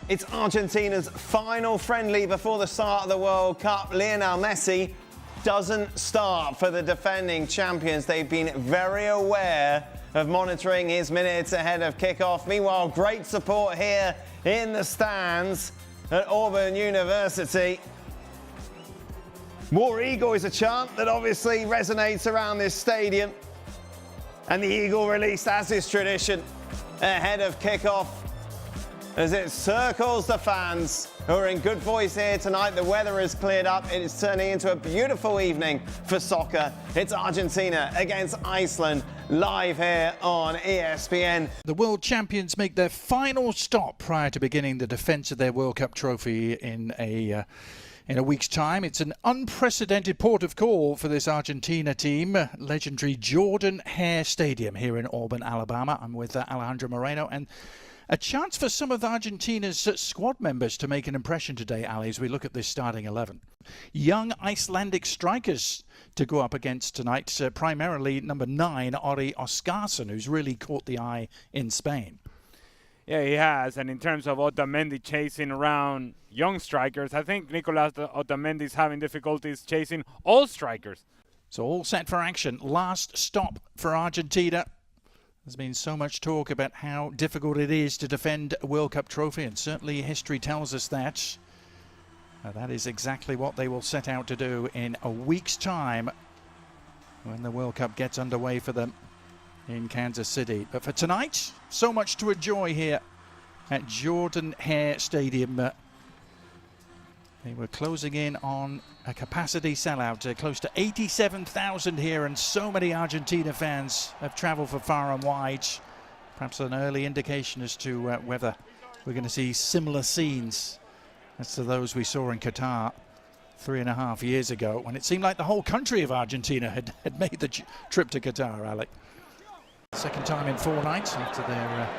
It's Argentina's final friendly before the start of the World Cup. Lionel Messi doesn't start for the defending champions. They've been very aware of monitoring his minutes ahead of kickoff. Meanwhile, great support here in the stands at Auburn University. War Eagle is a chant that obviously resonates around this stadium. And the Eagle released, as is tradition, ahead of kickoff, as it circles the fans who are in good voice here tonight. The weather has cleared up. It is turning into a beautiful evening for soccer. It's Argentina against Iceland, live here on ESPN. The world champions make their final stop prior to beginning the defence of their World Cup trophy in a week's time. It's an unprecedented port of call for this Argentina team. Legendary Jordan Hare Stadium here in Auburn, Alabama. I'm with Alejandro Moreno, and a chance for some of Argentina's squad members to make an impression today, Ali, as we look at this starting 11. Young Icelandic strikers to go up against tonight, primarily number 9, Ori Oskarsson, who's really caught the eye in Spain. Yeah, he has. And in terms of Otamendi chasing around young strikers, I think Nicolas Otamendi's having difficulties chasing all strikers. So all set for action. Last stop for Argentina. There's been so much talk about how difficult it is to defend a World Cup trophy, and certainly history tells us that. That is exactly what they will set out to do in a week's time when the World Cup gets underway for them in Kansas City. But for tonight, so much to enjoy here at Jordan Hare Stadium. They were closing in on a capacity sellout, close to 87,000 here, and so many Argentina fans have travelled for far and wide. Perhaps an early indication as to whether we're going to see similar scenes as to those we saw in Qatar 3.5 years ago, when it seemed like the whole country of Argentina had made the trip to Qatar, Alec. Second time in 4 nights after their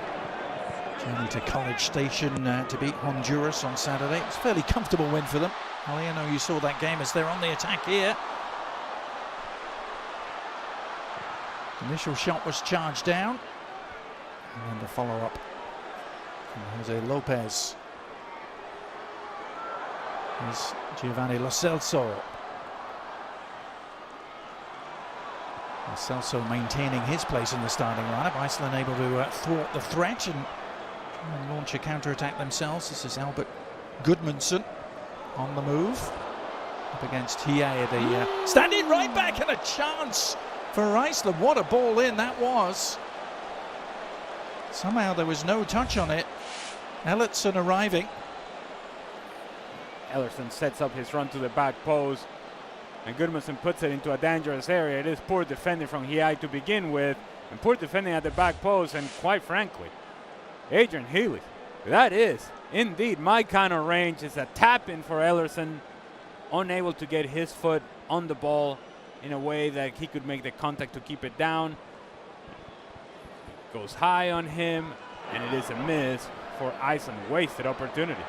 journey to College Station to beat Honduras on Saturday. It's a fairly comfortable win for them. Ali, I know you saw that game as they're on the attack here. Initial shot was charged down. And then the follow-up from Jose Lopez is Giovanni Lo Celso. Lo Celso maintaining his place in the starting lineup. Iceland able to thwart the threat and launch a counter-attack themselves. This is Albert Gudmundsson on the move up against Hie, the standing right back, and a chance for Iceland. What a ball in that was. Somehow there was no touch on it. Ellertsson arriving. Ellertsson sets up his run to the back post, and Gudmundsson puts it into a dangerous area. It is poor defending from Hie to begin with, and poor defending at the back post, and quite frankly, Adrian Healy, that is indeed my kind of range. Is a tap-in for Ellertsson, unable to get his foot on the ball in a way that he could make the contact to keep it down. Goes high on him, and it is a miss for Iceland. Wasted opportunity.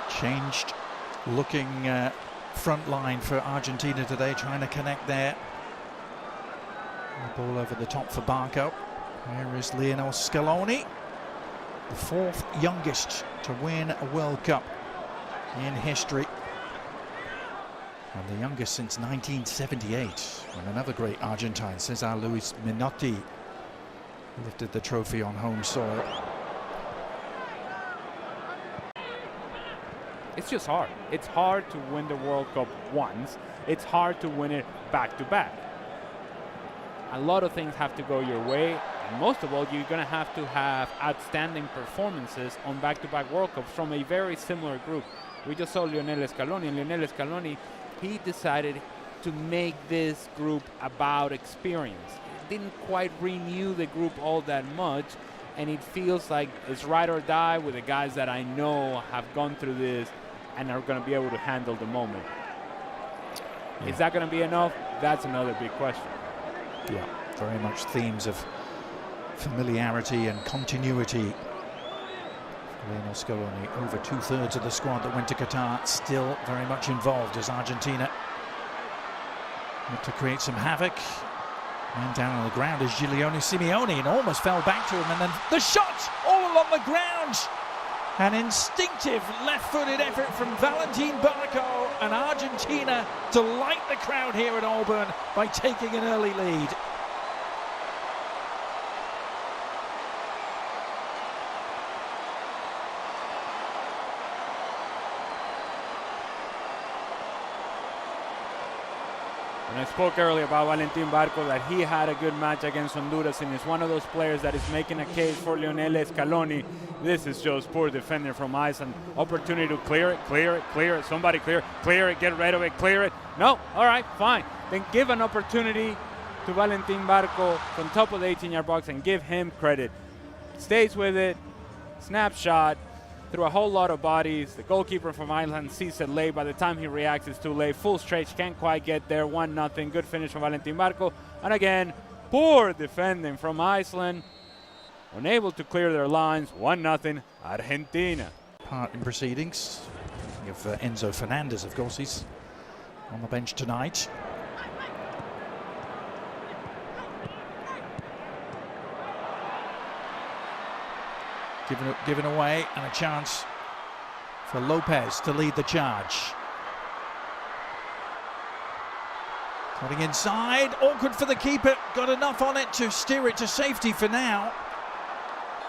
Changed looking front line for Argentina today, trying to connect there. The ball over the top for Barco. Here is Lionel Scaloni, the 4th youngest to win a World Cup in history, and the youngest since 1978, when another great Argentine, Cesar Luis Menotti, lifted the trophy on home soil. It's just hard. It's hard to win the World Cup once. It's hard to win it back-to-back. A lot of things have to go your way, and most of all, you're going to have outstanding performances on back-to-back World Cups from a very similar group. We just saw Lionel Scaloni, and Lionel Scaloni, he decided to make this group about experience. It didn't quite renew the group all that much, and it feels like it's ride or die with the guys that I know have gone through this and are going to be able to handle the moment. Yeah. Is that going to be enough? That's another big question. Yeah, very much themes of familiarity and continuity. Lionel Scaloni, over 2/3 of the squad that went to Qatar, still very much involved as Argentina look to create some havoc Man down on the ground is Simeone and almost fell back to him, and then the shot all along the ground. An instinctive left-footed effort from Valentin Barco, and Argentina delight the crowd here at Auburn by taking an early lead. And I spoke earlier about Valentin Barco, that he had a good match against Honduras, and is one of those players that is making a case for Lionel Scaloni. This is just poor defender from Iceland. Opportunity to clear it. Somebody clear it, get rid of it, clear it. No, all right, fine. Then give an opportunity to Valentin Barco from top of the 18-yard box and give him credit. Stays with it, snapshot, through a whole lot of bodies. The goalkeeper from Iceland sees it late. By the time he reacts, it's too late. Full stretch, can't quite get there. 1-0. Good finish from Valentin Barco. And again, poor defending from Iceland. Unable to clear their lines. 1-0. Argentina. Part in proceedings. Of Enzo Fernandez, of course, he's on the bench tonight. Given away, and a chance for Lopez to lead the charge. Cutting inside, awkward for the keeper, got enough on it to steer it to safety for now.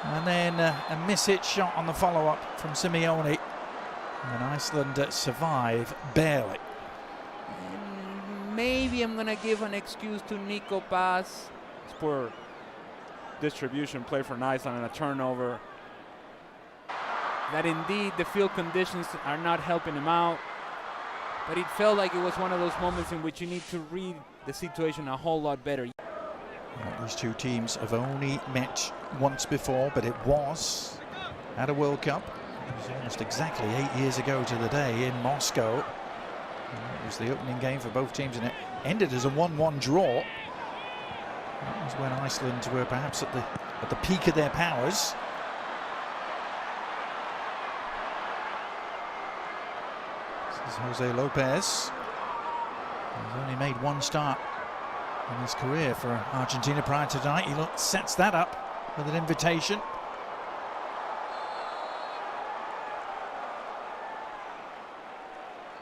And then a miss-hit shot on the follow-up from Simeone. And Iceland survive barely. Maybe I'm going to give an excuse to Nico Paz. It's poor distribution play for Iceland and a turnover. That indeed the field conditions are not helping him out, but it felt like it was one of those moments in which you need to read the situation a whole lot better. These two teams have only met once before, but it was at a World Cup. It was almost exactly 8 years ago to the day in Moscow. It was the opening game for both teams, and it ended as a 1-1 draw. That was when Iceland were perhaps at the peak of their powers. This is Jose Lopez. He's only made one start in his career for Argentina prior to tonight. He sets that up with an invitation.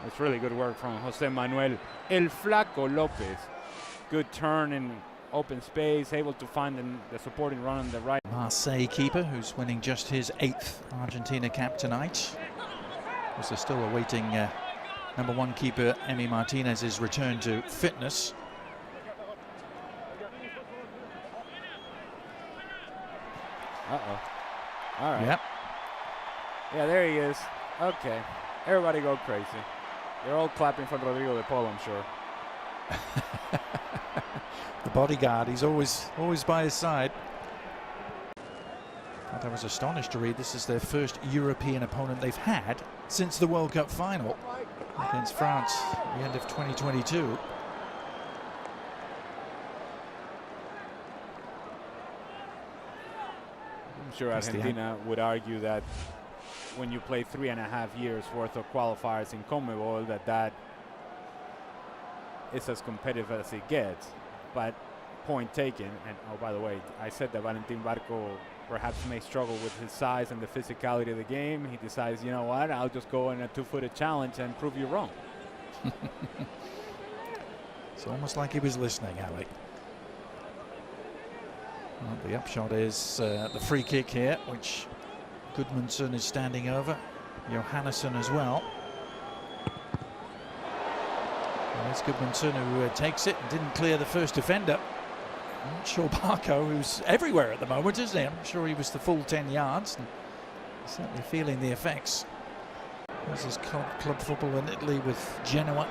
It's really good work from Jose Manuel El Flaco Lopez. Good turn in open space, able to find the supporting run on the right. Marseille keeper, who's winning just his 8th Argentina cap tonight. As they're still awaiting number 1 keeper Emi Martinez's return to fitness. Uh-oh. All right. Yep. Yeah, there he is. Okay. Everybody go crazy. They're all clapping for Rodrigo de Paul, I'm sure. The bodyguard, he's always by his side. I was astonished to read this is their first European opponent they've had since the World Cup final against France at the end of 2022. I'm sure Argentina would argue that when you play 3.5 years worth of qualifiers in CONMEBOL, that is as competitive as it gets. But point taken, and oh, by the way, I said that Valentin Barco perhaps may struggle with his size and the physicality of the game. He decides, you know what, I'll just go in a 2-footed challenge and prove you wrong. It's almost like he was listening, Alec. Well, the upshot is the free kick here, which Gudmundsson is standing over. Johannesson as well. And it's Gudmundsson who takes it and didn't clear the first defender. I'm not sure Barco, who's everywhere at the moment, isn't he? I'm sure he was the full 10 yards. And certainly feeling the effects. This is club football in Italy with Genoa.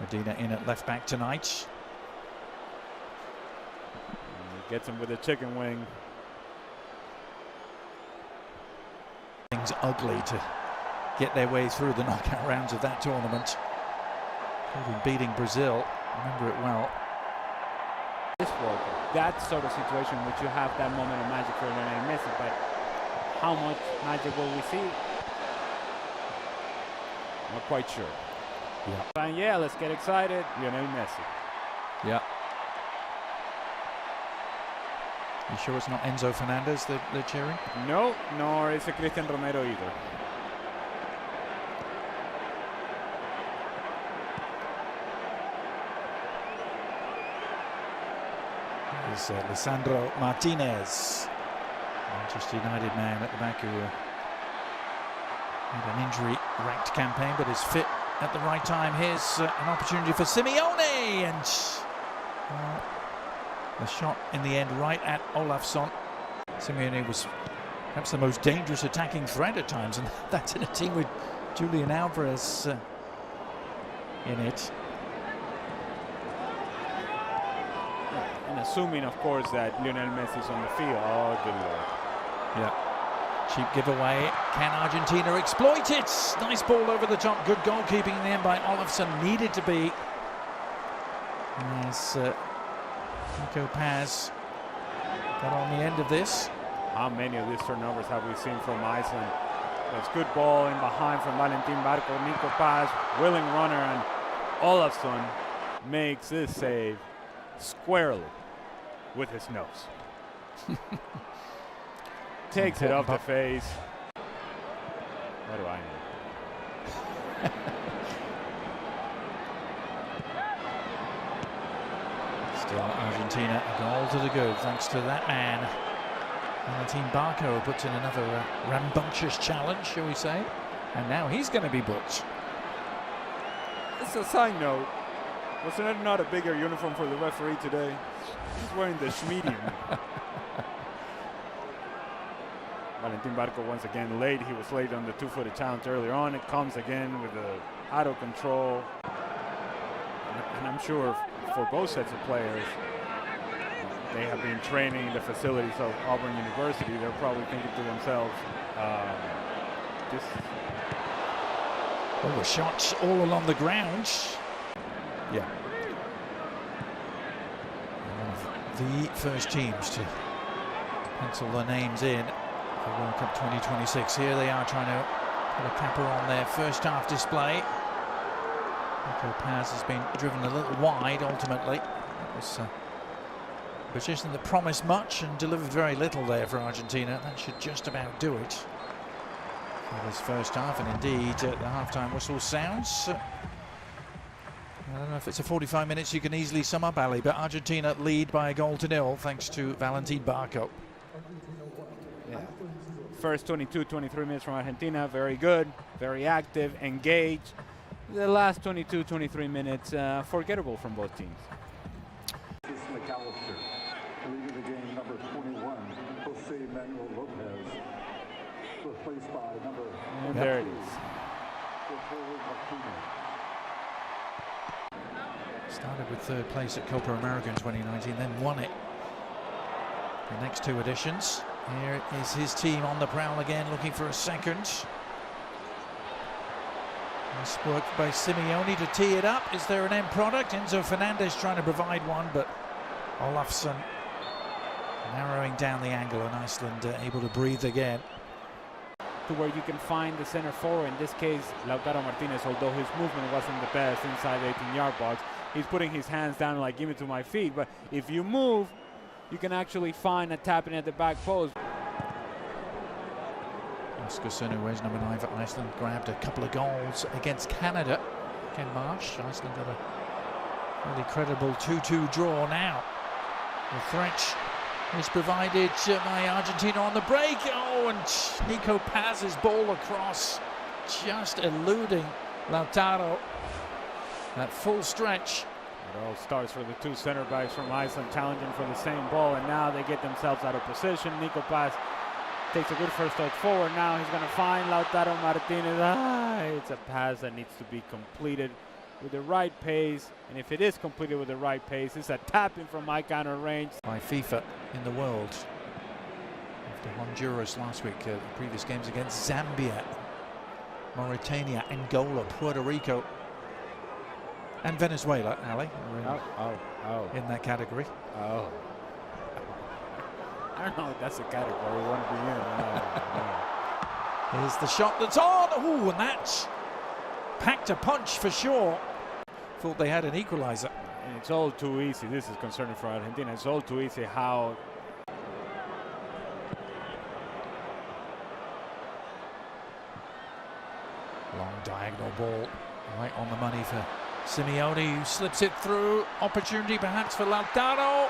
Medina in at left back tonight. He gets him with a chicken wing. Things ugly to get their way through the knockout rounds of that tournament. Including beating Brazil. Remember it well. This World Cup, that sort of situation in which you have that moment of magic for Lionel Messi, but how much magic will we see? Not quite sure. Yeah. And yeah, let's get excited. Lionel Messi. Yeah. You sure it's not Enzo Fernandez that they're cheering? No, nor is it Cristian Romero either. Is Lisandro Martinez, Manchester United man at the back, who had an injury-racked campaign but is fit at the right time. Here's an opportunity for Simeone, and the shot in the end right at Olafsson. Simeone was perhaps the most dangerous attacking threat at times, and that's in a team with Julian Alvarez in it. And assuming, of course, that Lionel Messi is on the field. Oh, good lord. Yeah. Cheap giveaway. Can Argentina exploit it? Nice ball over the top. Good goalkeeping in the end by Olafsson. Needed to be. As Nico Paz got on the end of this. How many of these turnovers have we seen from Iceland? There's good ball in behind from Valentin Barco. Nico Paz, willing runner, and Olafsson makes this save squarely with his nose. Takes it off the face. What do I know? Still Argentina, a goal to the good, thanks to that man. Valentin Barco puts in another rambunctious challenge, shall we say. And now he's going to be booked. It's a side note. Wasn't it not a bigger uniform for the referee today? He's wearing the medium. Valentin Barco once again late. He was late on the two-footed challenge earlier on. It comes again with the out of control. And I'm sure for both sets of players, they have been training in the facilities of Auburn University. They're probably thinking to themselves, Oh, the shots all along the ground. Yeah. One of the first teams to pencil their names in for World Cup 2026. Here they are trying to put a capper on their first half display. Nico Paz has been driven a little wide ultimately. It was a position that promised much and delivered very little there for Argentina. That should just about do it for this first half, and indeed the half-time whistle sounds. I don't know if it's a 45 minutes you can easily sum up, Ali, but Argentina lead by a goal to nil thanks to Valentin Barco. Yeah. First 22, 23 minutes from Argentina, very good, very active, engaged. The last 22, 23 minutes, forgettable from both teams. McAllister, leading the game, number 21, Jose Manuel Lopez, replaced by number... And there it is. Started with third place at Copa America in 2019, then won it the next two editions. Here is his team on the prowl again, looking for a second. Nice work by Simeone to tee it up. Is there an end product? Enzo Fernandez trying to provide one, but Olafsson narrowing down the angle, and Iceland able to breathe again. To where you can find the center forward, in this case Lautaro Martinez, although his movement wasn't the best inside the 18-yard box. He's putting his hands down like, give it to my feet, but if you move, you can actually find a tapping at the back post. Oscar Wears number 9 for Iceland grabbed a couple of goals against Canada. Ken Marsh, Iceland got a really credible 2-2 draw now. The threat is provided by Argentina on the break. Oh, and Nico Paz's ball across, just eluding Lautaro. That full stretch. It all starts for the two center backs from Iceland challenging for the same ball, and now they get themselves out of position. Nico Paz takes a good first step forward. Now he's going to find Lautaro Martinez. It's a pass that needs to be completed with the right pace, and if it is completed with the right pace, it's a tapping from my counter range. By FIFA in the world. After Honduras last week, the previous games against Zambia, Mauritania, Angola, Puerto Rico, and Venezuela, Ali, in that category. Oh. I don't know if that's the category we want to be in. Here's the shot that's on. Ooh, and that packed a punch for sure. Thought they had an equalizer. And it's all too easy. This is concerning for Argentina. It's all too easy how long diagonal ball right on the money for Simeone, who slips it through. Opportunity perhaps for Lautaro,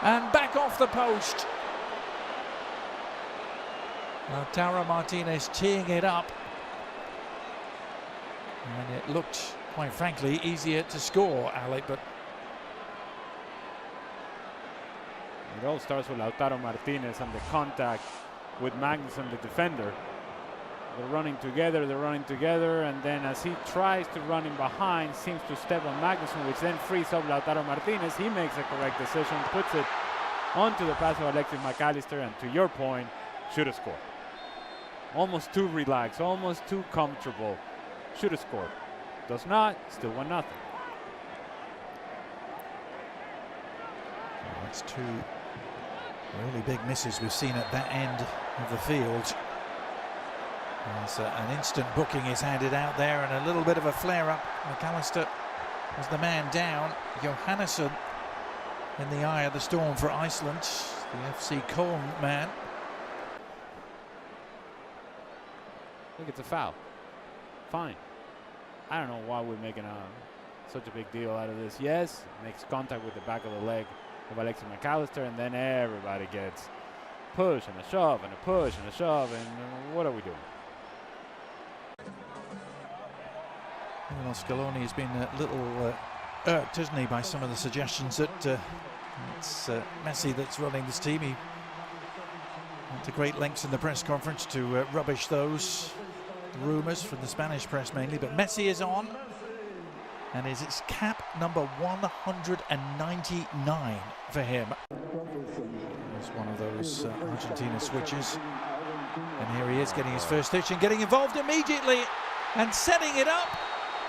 and back off the post. Lautaro Martinez teeing it up, and it looked, quite frankly, easier to score, Alec, but it all starts with Lautaro Martinez and the contact with Magnusson, the defender. They're running together, and then as he tries to run in behind, seems to step on Magnusson, which then frees up Lautaro Martinez. He makes the correct decision, puts it onto the pass of Alexis McAllister, and to your point, should have scored. Almost too relaxed, almost too comfortable. Should have scored. Does not, still 1-0. That's two really big misses we've seen at that end of the field. As an instant booking is handed out there, and a little bit of a flare-up. McAllister was the man down. Johannesson in the eye of the storm for Iceland, the FC Köln man. I think it's a foul. Fine. I don't know why we're making such a big deal out of this. Yes, makes contact with the back of the leg of Alexis McAllister, and then everybody gets push and a shove and a push and a shove, and what are we doing? Well, Scaloni has been a little irked, hasn't he, by some of the suggestions that it's Messi that's running this team. He went to great lengths in the press conference to rubbish those rumours from the Spanish press mainly, but Messi is on, and it's cap number 199 for him. It's one of those Argentina switches, and here he is getting his first touch and getting involved immediately and setting it up,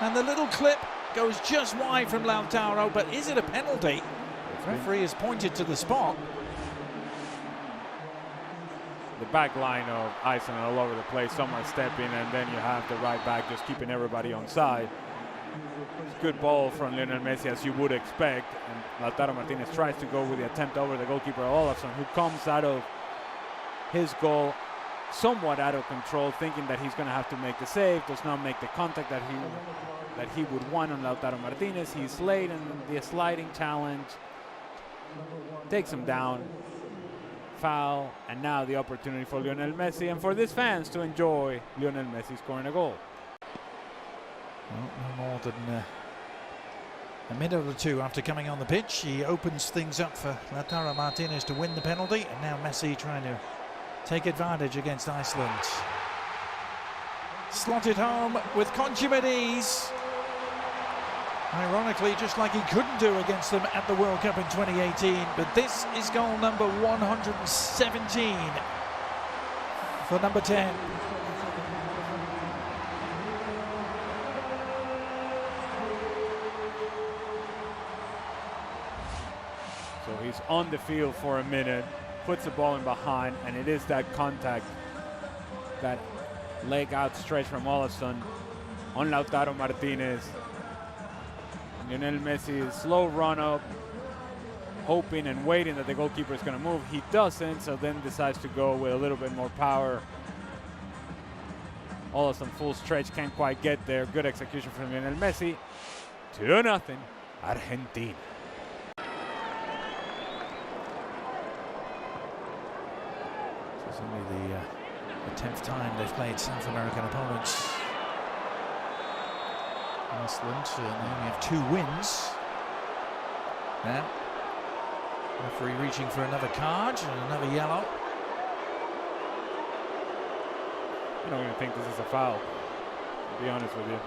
and the little clip goes just wide from Lautaro, but is it a penalty? The referee has pointed to the spot. The back line of Iceland all over the place, someone stepping, and then you have the right back just keeping everybody on side. It's good ball from Lionel Messi, as you would expect, and Lautaro Martinez tries to go with the attempt over the goalkeeper Olafsson, who comes out of his goal somewhat out of control, thinking that he's going to have to make the save, does not make the contact that he would want on Lautaro Martinez. He's late in the sliding challenge, takes him down, foul, and now the opportunity for Lionel Messi and for these fans to enjoy Lionel Messi scoring a goal. Well, no more than a minute or two after coming on the pitch, he opens things up for Lautaro Martinez to win the penalty, and now Messi trying to take advantage against Iceland. Slotted home with consummate ease. Ironically, just like he couldn't do against them at the World Cup in 2018, but this is goal number 117 for number 10. So he's on the field for a minute, puts the ball in behind, and it is that contact, that leg outstretched from Olafsson on Lautaro Martinez. Lionel Messi, slow run up, hoping and waiting that the goalkeeper is going to move. He doesn't, so then decides to go with a little bit more power. Olafsson full stretch, can't quite get there. Good execution from Lionel Messi. 2-0, Argentina. It's only the 10th time they've played South American opponents. Iceland, they only have 2 wins. Now, referee reaching for another card and another yellow. I don't even think this is a foul, to be honest with you.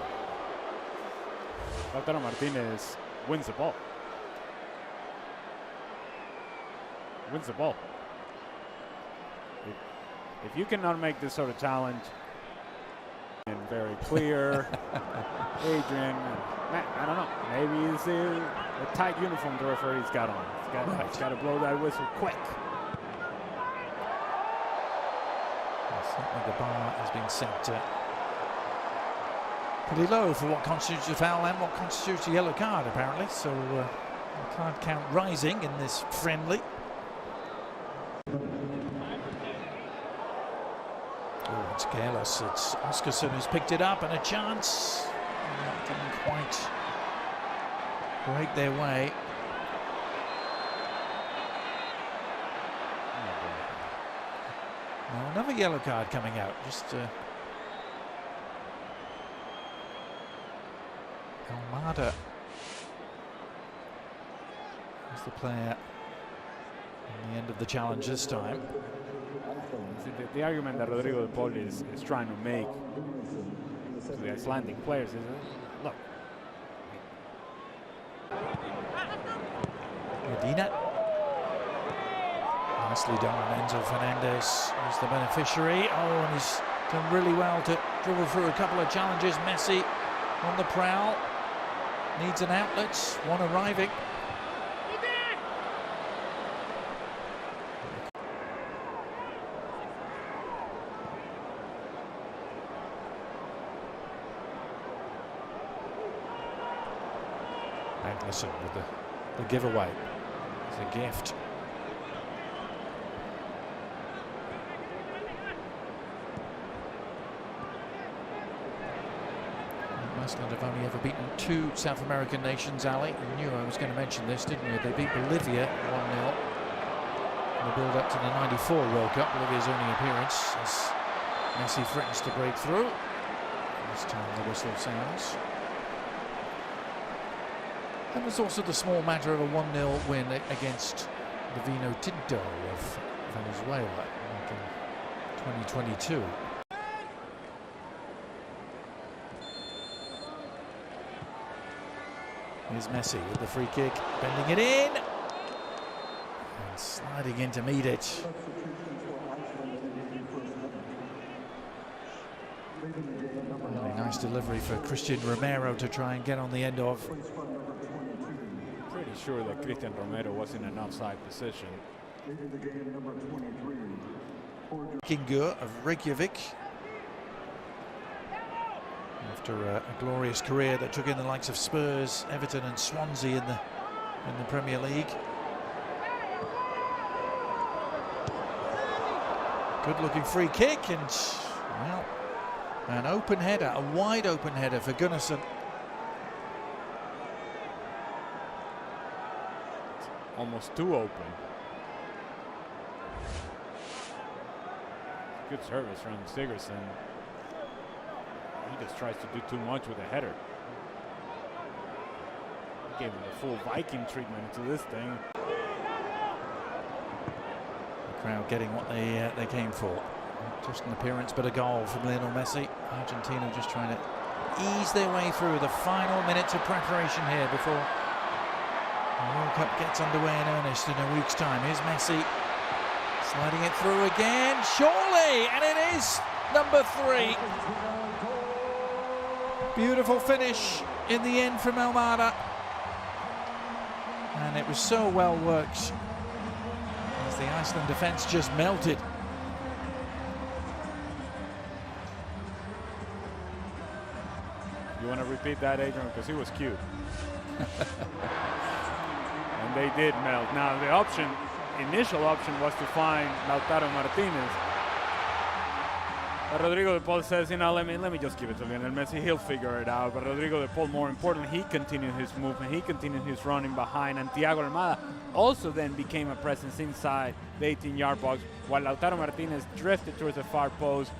Lautaro Martinez wins the ball. Wins the ball. If you cannot make this sort of challenge, and very clear, Adrian, I don't know, maybe it's the tight uniform the referee's got on. He's got to blow that whistle quick. Certainly the bar has been set pretty low for what constitutes a foul and what constitutes a yellow card, apparently. So the card count rising in this friendly. Oh, it's careless. It's Oscarson who's picked it up, and a chance. That didn't quite break their way. Well, another yellow card coming out. Just Almada is the player in the end of the challenge this time. The argument that Rodrigo de Paul is trying to make to the Icelandic players is, look. Medina. Nicely done. Enzo Fernandez is the beneficiary. Oh, and he's done really well to dribble through a couple of challenges. Messi on the prowl. Needs an outlet. One arriving. Magnuson with the giveaway. It's a gift. Iceland have only ever beaten 2 South American nations, Ali. You knew I was going to mention this, didn't you? They beat Bolivia 1-0 in the build-up to the '94 World Cup. Bolivia's only appearance as Messi threatens to break through. This time the whistle sounds. And there's also the small matter of a 1-0 win against the Vino Tinto of Venezuela back in 2022. Here's Messi with the free kick, bending it in and sliding in to meet it. Really nice delivery for Christian Romero to try and get on the end of. Pretty sure that Christian Romero was in an offside position. Kingur of Reykjavik. After a glorious career that took in the likes of Spurs, Everton and Swansea in the Premier League. Good looking free kick, and well, an open header, a wide open header for Gunnarsson. Almost too open. Good service from Sigurdsson. He just tries to do too much with a header. Gave him the full Viking treatment to this thing. The crowd getting what they came for. Not just an appearance, but a goal from Lionel Messi. Argentina just trying to ease their way through the final minutes of preparation here before the World Cup gets underway in earnest in a week's time. Here's Messi sliding it through again, surely, and it is number 3. Beautiful finish in the end from Almada, and it was so well worked as the Iceland defence just melted. You want to repeat that, Adrian, because he was cute. And they did melt. Now the initial option was to find Lautaro Martinez. But Rodrigo de Paul says, you know, let me just give it to Lionel Messi. He'll figure it out. But Rodrigo de Paul, more importantly, he continued his movement. He continued his running behind. And Thiago Almada also then became a presence inside the 18-yard box, while Lautaro Martinez drifted towards the far post.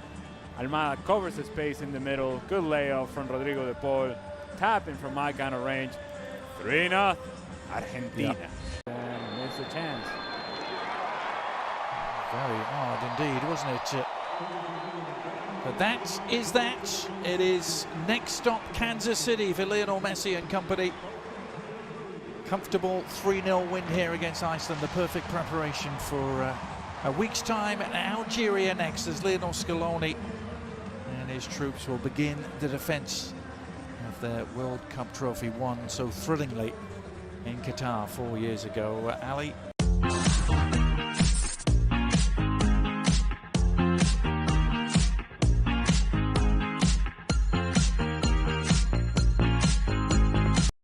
Almada covers the space in the middle. Good layoff from Rodrigo de Paul. Tapping from my kind of range. 3-0, Argentina. Yep. And missed the chance. Very odd indeed, wasn't it? But that is that. It is next stop Kansas City for Lionel Messi and company. Comfortable 3-0 win here against Iceland. The perfect preparation for a week's time at Algeria next, as Lionel Scaloni and his troops will begin the defence of their World Cup trophy won so thrillingly in Qatar 4 years ago. Ali.